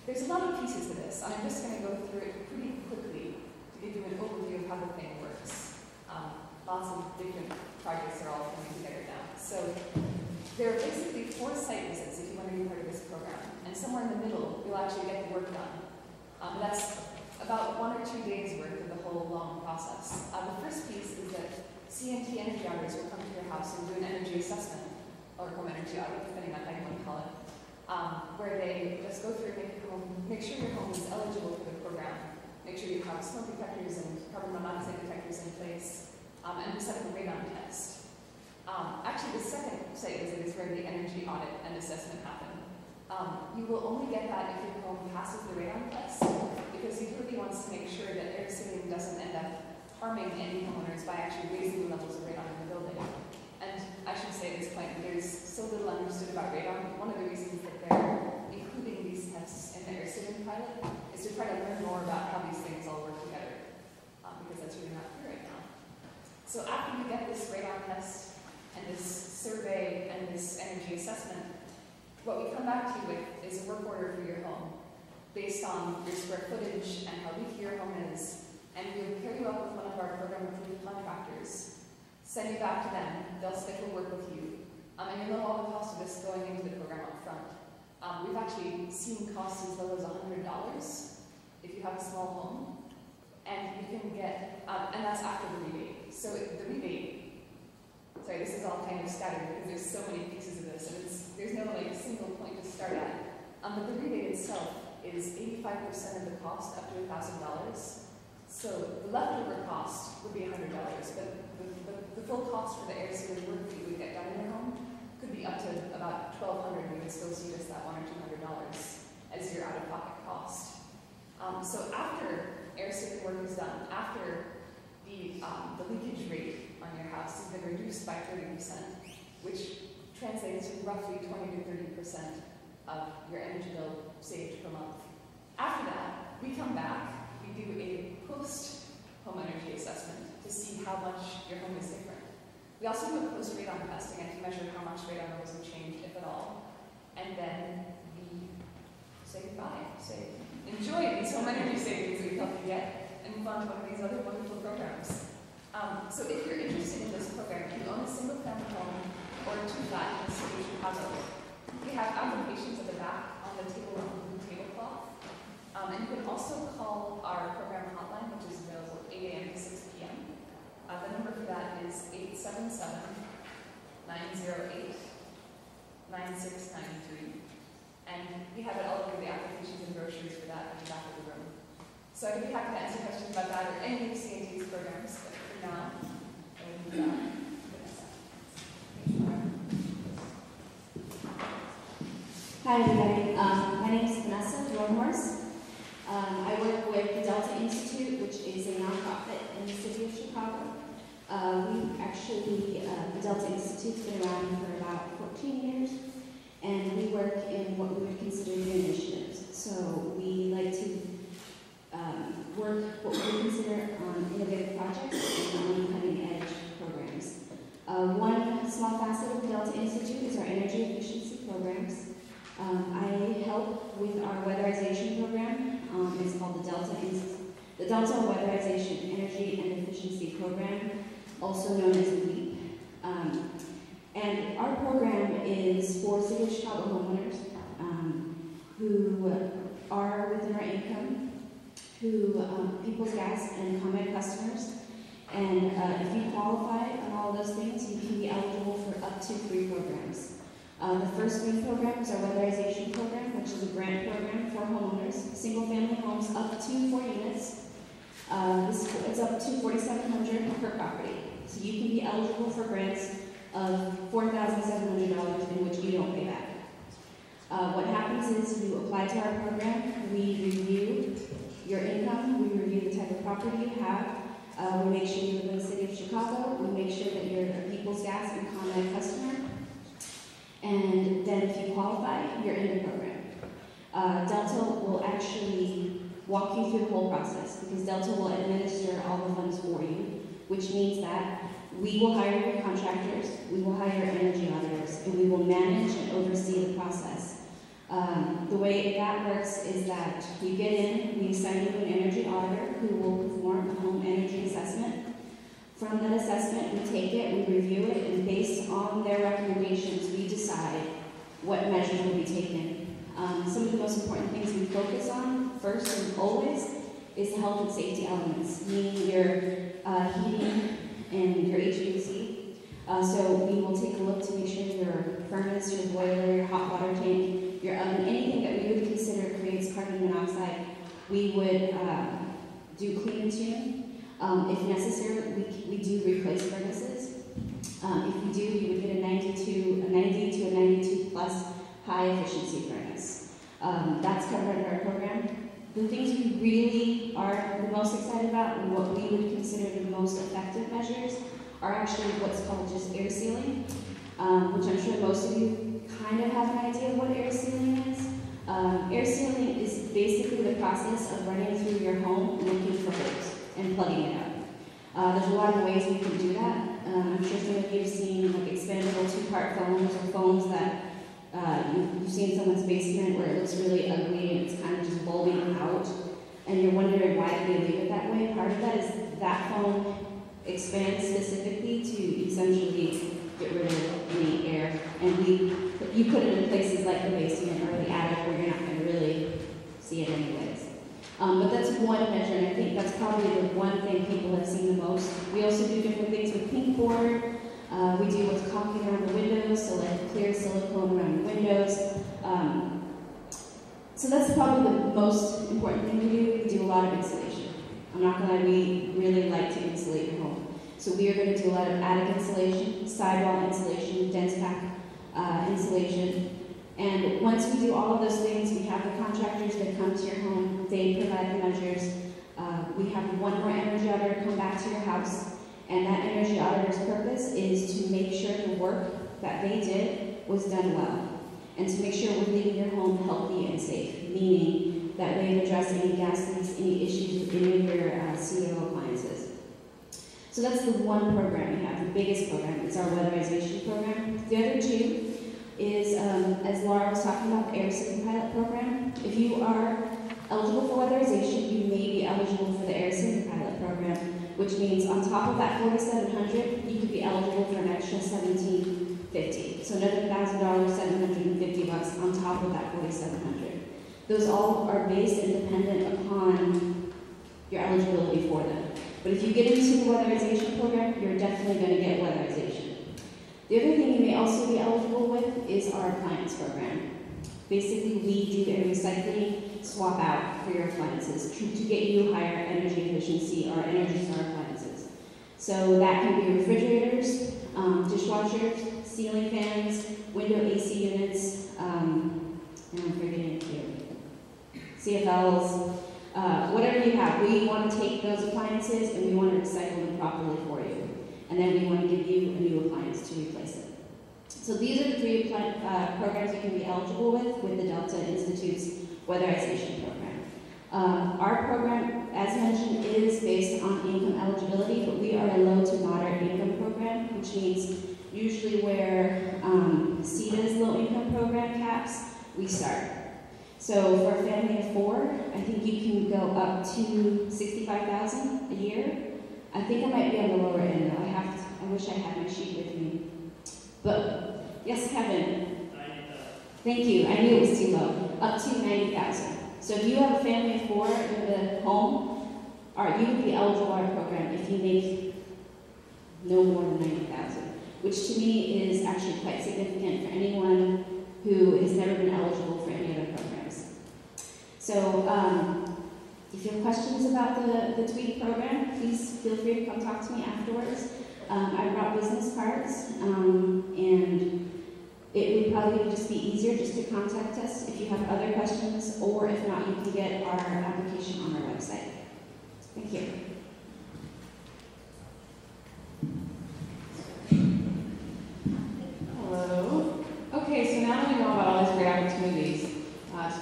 there's a lot of pieces to this, and I'm just going to go through it pretty quickly to give you an overview of how the thing works. Lots of different projects are all coming together now. So there are basically 4 site visits if you want to be part of this program, and somewhere in the middle you'll actually get the work done. That's about 1 or 2 days worth of the whole long process. The first piece is that CNT energy auditors will come to your house and do an energy assessment, or home energy audit, depending on how you want to call it, where they just go through and make sure your home is eligible for the program, make sure you have smoke detectors and carbon monoxide detectors in place, and set up a radon test. Actually, the second site visit is where the energy audit and assessment happen. You will only get that if your home passes the radon test, because utility wants to make sure that air sealing doesn't end up harming any homeowners by actually raising the levels of radon in the building. And I should say at this point, there's so little understood about radon. One of the reasons that they're including these tests in the air sealing pilot is to try to learn more about how these things all work together, because that's really not clear right now. So after you get this radon test and this survey and this energy assessment, what we come back to you with is a work order for your home based on your square footage and how leaky your home is, and we'll pair you up with one of our program-approved contractors, send you back to them, they'll schedule work with you, and you'll know all the cost of this going into the program up front. We've actually seen costs as low as $100 if you have a small home, and you can get, and that's after the rebate. So the rebate, sorry, this is all kind of scattered because there's so many pieces of this, and there's no like single point to start at. But the rebate itself is 85% of the cost up to $1,000. So the leftover cost would be $100, but the full cost for the air sealing work that you would get done in your home could be up to about $1,200. We would still see just that $100 or $200 as your out-of-pocket cost. So after air sealing work is done, after the leakage rate on your house has been reduced by 30%, which translates to roughly 20 to 30% of your energy bill saved per month. After that, we come back. We do a post-home energy assessment to see how much your home is different. We also do a post-radon testing to measure how much radon levels have changed, if at all. And then we say goodbye. Say, enjoy these home energy savings that we help you get, and move on to one of these other wonderful programs. So if you're interested in this program, if you own a single-family home or a 2-flat in the city of Chicago, we have applications at the back on the table on the blue tablecloth. And you can also call our program hotline, which is available 8 a.m. to 6 p.m. The number for that is 877-908-9693. And we have it all over the applications and brochures for that at the back of the room. So I'd be happy to answer questions about that or any of CNT's programs, but for now, I will move on. Hi everybody, my name is Vanessa Morse. I work with the Delta Institute, which is a nonprofit in the city of Chicago. The Delta Institute's been around for about 14 years, and we work in what we would consider new initiatives. So we like to work what we consider on innovative projects and on cutting-edge programs. One small facet of the Delta Institute is our energy efficiency programs. I help with our weatherization program. It's called the Delta Weatherization Energy and Efficiency Program, also known as LEAP. And our program is for City of Chicago homeowners who are within our income, who People's Gas and ComEd customers. And if you qualify on all of those things, you can be eligible for up to 3 programs. The first main program is our weatherization program, which is a grant program for homeowners, single-family homes up to 4 units. It's up to $4,700 per property. So you can be eligible for grants of $4,700 in which you don't pay back. What happens is you apply to our program, we review your income, we review the type of property you have, we make sure you live in the city of Chicago, we make sure that you're a People's Gas and ComEd customer, and then if you qualify, you're in the program. Delta will actually walk you through the whole process because Delta will administer all the funds for you, which means that we will hire your contractors, we will hire your energy auditors, and we will manage and oversee the process. The way that works is that you get in, we assign you an energy auditor who will perform a home energy assessment. From that assessment, we take it, we review it, and based on their recommendations, we decide what measures will be taken. Some of the most important things we focus on, first and always, is the health and safety elements, meaning your heating and your HVAC. So we will take a look to make sure your furnace, your boiler, your hot water tank, your oven, anything that we would consider creates carbon monoxide, we would do clean and tune. If necessary, we do replace furnaces. If we do, you would get a 90 to a 92 plus high efficiency furnace. That's covered under our program. The things we really are the most excited about and what we would consider the most effective measures are actually what's called just air sealing, which I'm sure most of you kind of have an idea of what air sealing is. Air sealing is basically the process of running through your home looking for holes and plugging it up. There's a lot of ways we can do that. I'm sure some of you have seen like expandable two-part phones or phones that you've seen someone's basement where it looks really ugly and it's kind of just bulbing out, and you're wondering why they leave it that way. Part of that is that phone expands specifically to essentially get rid of any air, and you put it in places like the basement or the attic where you're not going to really see it anyways. But that's one measure, and I think that's probably the one thing people have seen the most. We also do different things with pink board. We do what's caulking around the windows, so like clear silicone around the windows. So that's probably the most important thing we do. We do a lot of insulation. I'm not going to lie, we really like to insulate your home. So we are going to do a lot of attic insulation, sidewall insulation, dense pack insulation. And once we do all of those things, we have the contractors that come to your home, they provide the measures. We have one more energy auditor come back to your house, and that energy auditor's purpose is to make sure the work that they did was done well, and to make sure we're leaving your home healthy and safe, meaning that we address any gas leaks, any issues with any of your CO appliances. So that's the one program we have. The biggest program is our weatherization program. The other two is, as Laura was talking about, the Air City Pilot program. If you are eligible for weatherization, you may be eligible for the Air City Pilot program, which means on top of that $4,700, you could be eligible for an extra $1,750. So another $1,000, $750 on top of that $4,700. Those all are based and dependent upon your eligibility for them. But if you get into the weatherization program, you're definitely going to get weatherization. The other thing you may also be eligible with is our appliance program. Basically, we do a recycling swap out for your appliances to get you higher energy efficiency or Energy Star appliances. So that can be refrigerators, dishwashers, ceiling fans, window AC units, and I'm forgetting a few, CFLs, whatever you have. We want to take those appliances and we want to recycle them properly for you. And then we want to give you a new appliance to replace it. So these are the three programs you can be eligible with the Delta Institute's weatherization program. Our program, as mentioned, is based on income eligibility, but we are a low to moderate income program, which means usually where CEDA's low income program caps, we start. So for a family of 4, I think you can go up to $65,000 a year. I think I might be on the lower end though. I wish I had my sheet with me. But yes, Kevin. 90,000. Thank you. I knew it was too low. Up to 90,000. So if you have a family of 4 with a home, you would be eligible for our program if you make no more than 90,000, which to me is actually quite significant for anyone who has never been eligible for any other programs. So if you have questions about the TWEED program, please feel free to come talk to me afterwards. I brought business cards, and it would probably just be easier just to contact us if you have other questions, or if not, you can get our application on our website. Thank you. Hello. Okay, so now that we know about all these great opportunities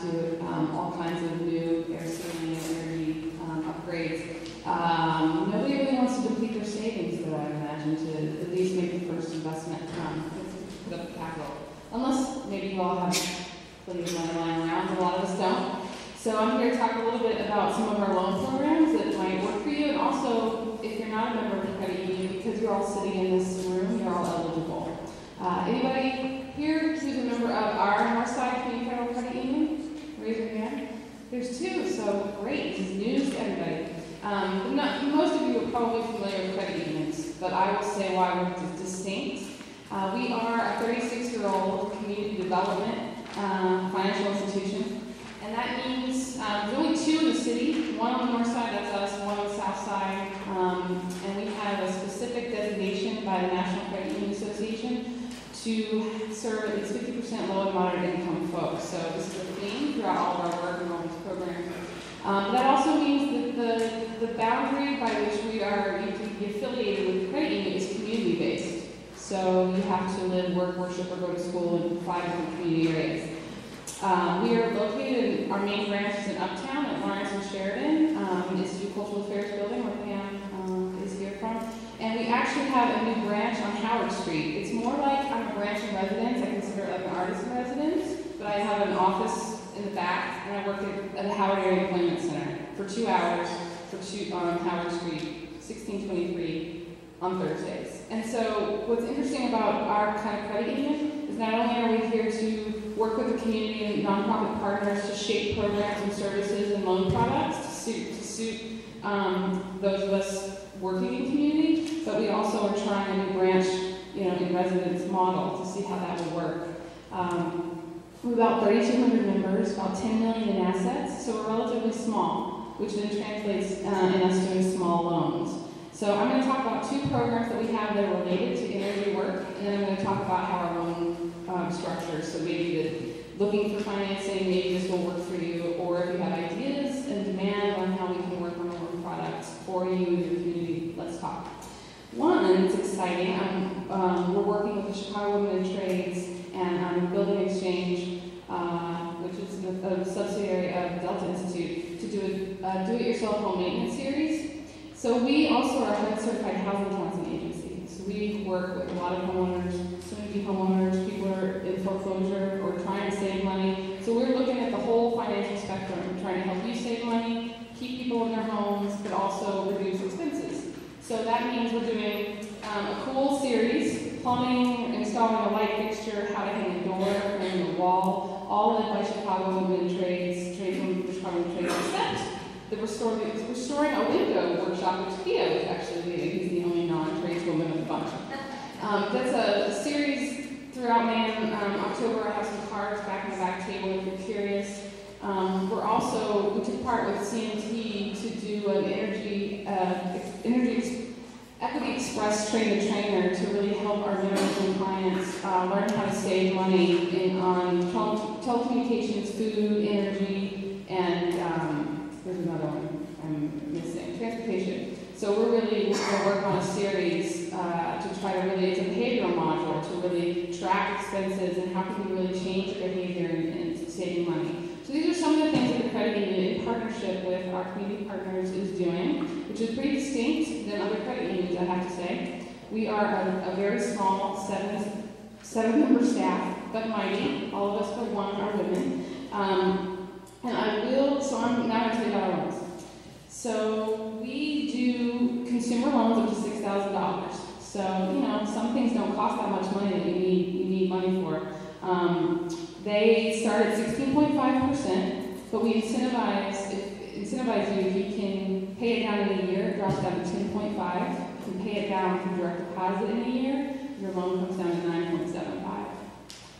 to do all kinds of new air sealing and energy upgrades, nobody really wants to deplete their savings, though, I imagine, to at least make the first investment, put up capital. Unless maybe you all have plenty of money So I'm here to talk a little bit about some of our loan programs that might work for you, and also if you're not a member of the credit union, because you're all sitting in this room, you're all eligible. Anybody here who's a member of our Northside Community Federal Credit Union? Raise your hand. There's two, so great. This is news to everybody. Most of you are probably familiar with credit unions, but I will say why we're distinct. We are a 36-year-old community development financial institution. And that means there's only two in the city, one on the north side, that's us, one on the south side. And we have a specific designation by the National Credit Union Association to serve at least 50% low and moderate income folks. So this is a theme throughout all of our work and all these programs. That also means that the boundary by which you can be affiliated with the credit union is community-based. So you have to live, work, worship, or go to school in 5 different community areas. We are located, our main branch is in Uptown at Lawrence and Sheridan, Institute of Cultural Affairs building where Pam is here from. And we actually have a new branch on Howard Street. It's more like I'm a branch in residence. I consider it like an artist in residence, but I have an office in the back, and I work at the Howard Area Employment Center for 2 hours on Howard Street, 1623 on Thursdays. And so what's interesting about our kind of credit union is not only are we here to work with the community and nonprofit partners to shape programs and services and loan products to suit those of us working in community, but we also are trying a new branch, in residence model to see how that will work. We're about 3,200 members, about 10 million in assets, so we're relatively small, which then translates in us doing small loans. So I'm going to talk about 2 programs that we have that are related to energy work, and then I'm going to talk about how our loan structures, so maybe looking for financing, maybe this will work for you, or if you have ideas and demand on how we can work on a loan product for you and your community, let's talk. One, and it's exciting, we're working with the Chicago Women in Trades and Building Exchange, which is a subsidiary of Delta Institute, to do a do-it-yourself home maintenance series. So we also are a HUD certified housing counseling agency. So we work with a lot of homeowners, soon-to-be homeowners, people who are in foreclosure or trying to save money. So we're looking at the whole financial spectrum. We're trying to help you save money, keep people in their homes, but also reduce expenses. So that means we're doing a cool series, plumbing, installing a light fixture, how to hang a door, hang a wall, all led by Chicago Women in Trades, from the Chicago Women in Trades, except the restoring a window workshop, which Pia was actually leading. He's the only non-tradeswoman of the bunch. That's a series throughout May and October. I have some cards back in the back table if you're curious. We took part with CMT to do an Energy Equity Express train-the-trainer to really help our members and clients learn how to save money on telecommunications, food, energy, and there's another one I'm missing, transportation. So we're really going to work on a series to try to really, it's a behavioral module to really track expenses and how can we really change behavior and saving money. So these are some of the things that the credit union, in partnership with our community partners, is doing, which is pretty distinct than other credit unions, I have to say. We are a very small, seven-member staff, but mighty. All of us but one are women. I'm now going to tell you about our loans. So we do consumer loans up to $6,000. So, some things don't cost that much money that you need money for. They start at 16.5%, but we incentivize you if you can pay it down in a year, it drops down to 10.5. If you can pay it down through direct deposit in a year, your loan comes down to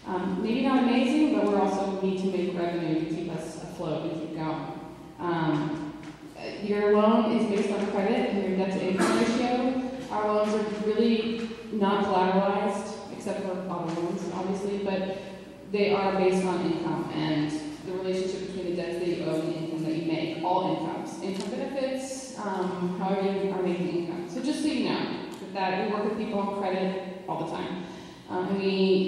9.75. Maybe not amazing, but we also need to make revenue to keep us afloat and keep going. Your loan is based on credit and your debt-to-income ratio. Our loans are really not collateralized, except for auto loans, obviously, but they are based on income and the relationship between the debts that you owe and the income that you make, all incomes. Income benefits, however you are making income. So just so you know, that we work with people on credit all the time.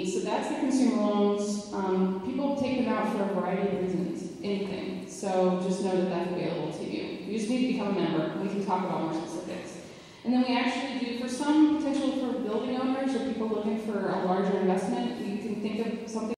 So that's the consumer loans. People take them out for a variety of reasons, anything. So just know that that's available to you. You just need to become a member. We can talk about more specifics. And then we actually do, for some potential for building owners or people looking for a larger investment, you can think of something